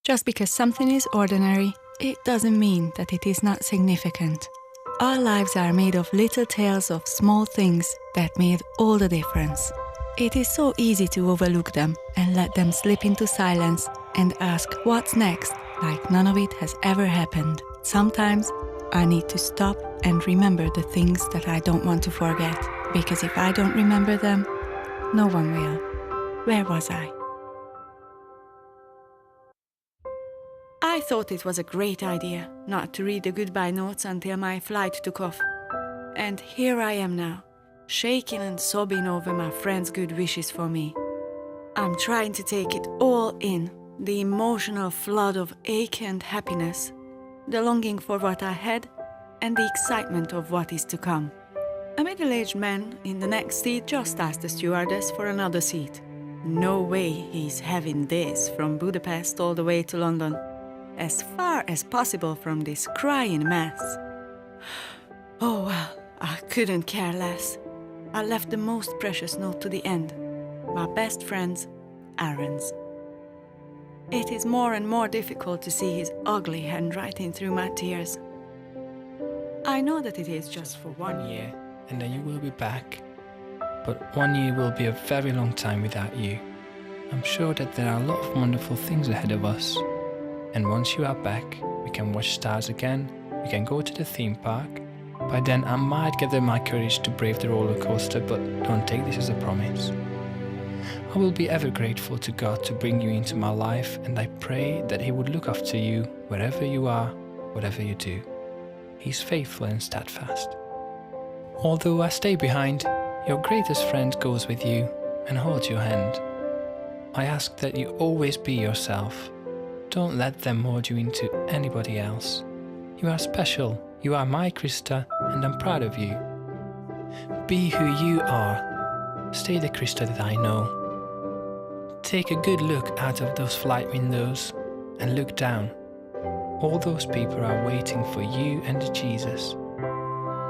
Just because something is ordinary, it doesn't mean that it is not significant. Our lives are made of little tales of small things that made all the difference. It is so easy to overlook them and let them slip into silence and ask what's next, like none of it has ever happened. Sometimes I need to stop and remember the things that I don't want to forget, because if I don't remember them, no one will. Where was I? I thought it was a great idea not to read the goodbye notes until my flight took off. And here I am now, shaking and sobbing over my friends' good wishes for me. I'm trying to take it all in, the emotional flood of ache and happiness, the longing for what I had, and the excitement of what is to come. A middle-aged man in the next seat just asked the stewardess for another seat. No way he's having this from Budapest all the way to London, as far as possible from this crying mess. Oh well, I couldn't care less. I left the most precious note to the end. My best friend's, Aaron's. It is more and more difficult to see his ugly handwriting through my tears. I know that it is just for 1 year, and then you will be back. But 1 year will be a very long time without you. I'm sure that there are a lot of wonderful things ahead of us. And once you are back, we can watch stars again, we can go to the theme park. By then I might gather my courage to brave the roller coaster, but don't take this as a promise. I will be ever grateful to God to bring you into my life, and I pray that He would look after you wherever you are, whatever you do. He's faithful and steadfast. Although I stay behind, your greatest friend goes with you and holds your hand. I ask that you always be yourself. Don't let them mold you into anybody else. You are special, you are my Krista, and I'm proud of you. Be who you are. Stay the Krista that I know. Take a good look out of those flight windows and look down. All those people are waiting for you and Jesus.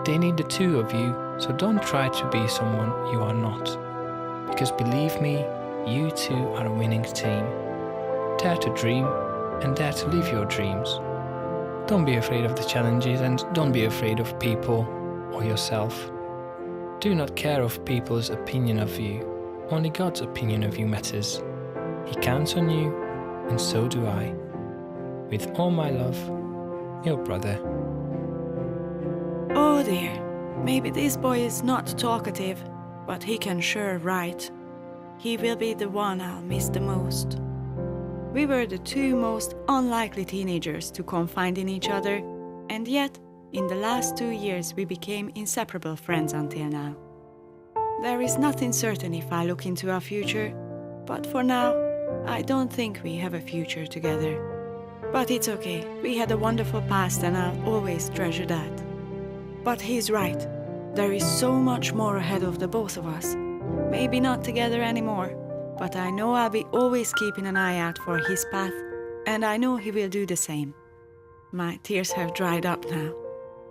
They need the two of you, so don't try to be someone you are not. Because believe me, you two are a winning team. Dare to dream and dare to live your dreams. Don't be afraid of the challenges, and don't be afraid of people or yourself. Do not care of people's opinion of you. Only God's opinion of you matters. He counts on you, and so do I. With all my love, your brother. Oh dear, maybe this boy is not talkative, but he can sure write. He will be the one I'll miss the most. We were the two most unlikely teenagers to confide in each other, and yet, in the last 2 years we became inseparable friends until now. There is nothing certain if I look into our future, but for now, I don't think we have a future together. But it's okay, we had a wonderful past and I'll always treasure that. But he's right, there is so much more ahead of the both of us. Maybe not together anymore, but I know I'll be always keeping an eye out for his path, and I know he will do the same. My tears have dried up now.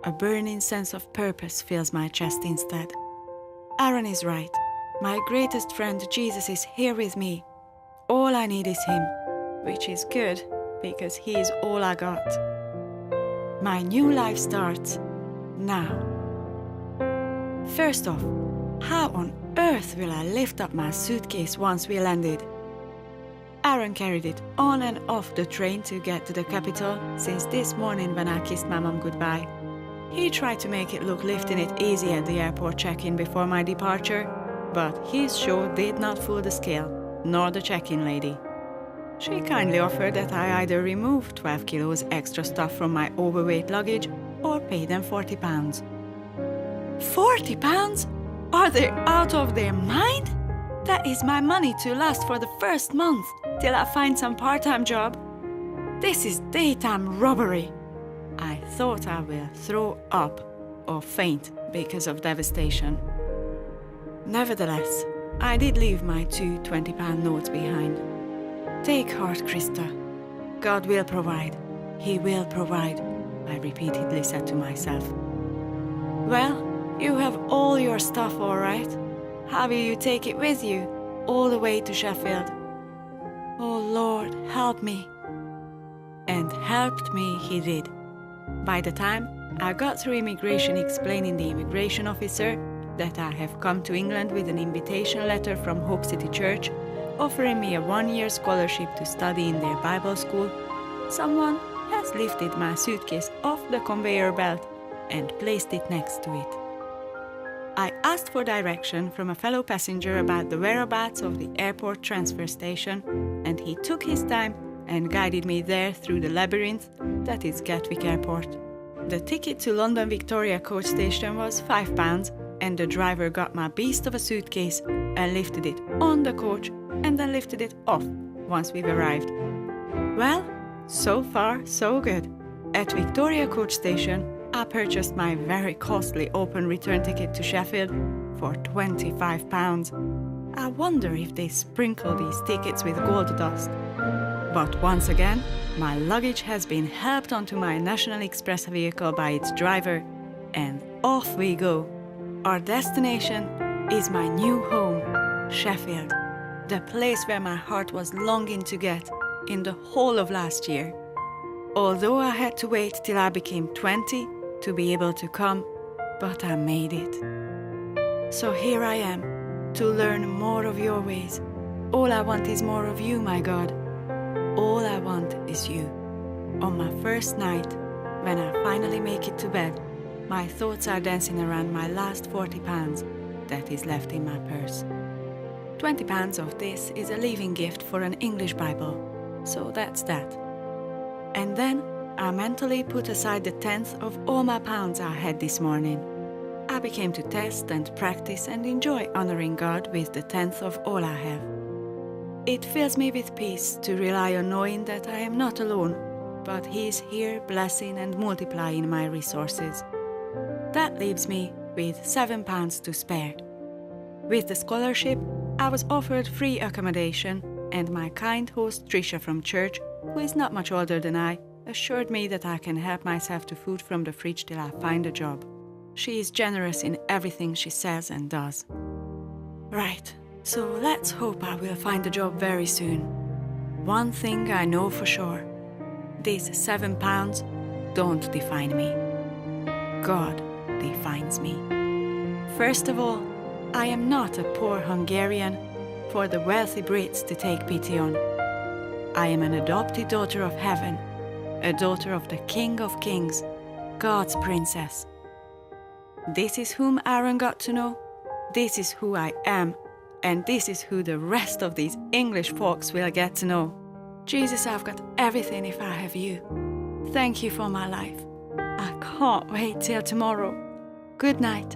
A burning sense of purpose fills my chest instead. Aaron is right. My greatest friend Jesus is here with me. All I need is him, which is good, because he is all I got. My new life starts now. First off, how on earth will I lift up my suitcase once we landed? Aaron carried it on and off the train to get to the capital since this morning when I kissed my mom goodbye. He tried to make it look lifting it easy at the airport check-in before my departure, but his show did not fool the scale, nor the check-in lady. She kindly offered that I either remove 12 kilos extra stuff from my overweight luggage or pay them £40. £40? Are they out of their mind? That is my money to last for the first month, till I find some part-time job. This is daytime robbery. I thought I will throw up or faint because of devastation. Nevertheless, I did leave my 2 £20 notes behind. Take heart, Krista. God will provide. He will provide, I repeatedly said to myself. Well, you have all your stuff all right. How will you take it with you, all the way to Sheffield? Oh Lord, help me. and helped me he did. By the time I got through immigration explaining the immigration officer that I have come to England with an invitation letter from Hope City Church offering me a 1-year scholarship to study in their Bible school, someone has lifted my suitcase off the conveyor belt and placed it next to it. I asked for direction from a fellow passenger about the whereabouts of the airport transfer station, and he took his time and guided me there through the labyrinth that is Gatwick Airport. The ticket to London Victoria coach station was £5, and the driver got my beast of a suitcase and lifted it on the coach and then lifted it off once we've arrived. Well, so far so good. At Victoria coach station, I purchased my very costly open return ticket to Sheffield for £25. I wonder if they sprinkle these tickets with gold dust. But once again, my luggage has been helped onto my National Express vehicle by its driver, and off we go. Our destination is my new home, Sheffield, the place where my heart was longing to get in the whole of last year. Although I had to wait till I became 20 to be able to come, but I made it. So here I am, to learn more of your ways. All I want is more of you, my God. All I want is you. On my first night, when I finally make it to bed, my thoughts are dancing around my last £40 that is left in my purse. £20 of this is a leaving gift for an English Bible, so that's that. And then I mentally put aside the 10th of all my pounds I had this morning. I became to test and practice and enjoy honoring God with the 10th of all I have. It fills me with peace to rely on knowing that I am not alone, but He is here blessing and multiplying my resources. That leaves me with £7 to spare. With the scholarship, I was offered free accommodation, and my kind host Trisha from church, who is not much older than I, assured me that I can help myself to food from the fridge till I find a job. She is generous in everything she says and does. Right, so let's hope I will find a job very soon. One thing I know for sure, these £7 don't define me. God defines me. First of all, I am not a poor Hungarian for the wealthy Brits to take pity on. I am an adopted daughter of heaven, a daughter of the King of Kings, God's princess. This is whom Aaron got to know, this is who I am, and this is who the rest of these English folks will get to know. Jesus, I've got everything if I have you. Thank you for my life. I can't wait till tomorrow. Good night.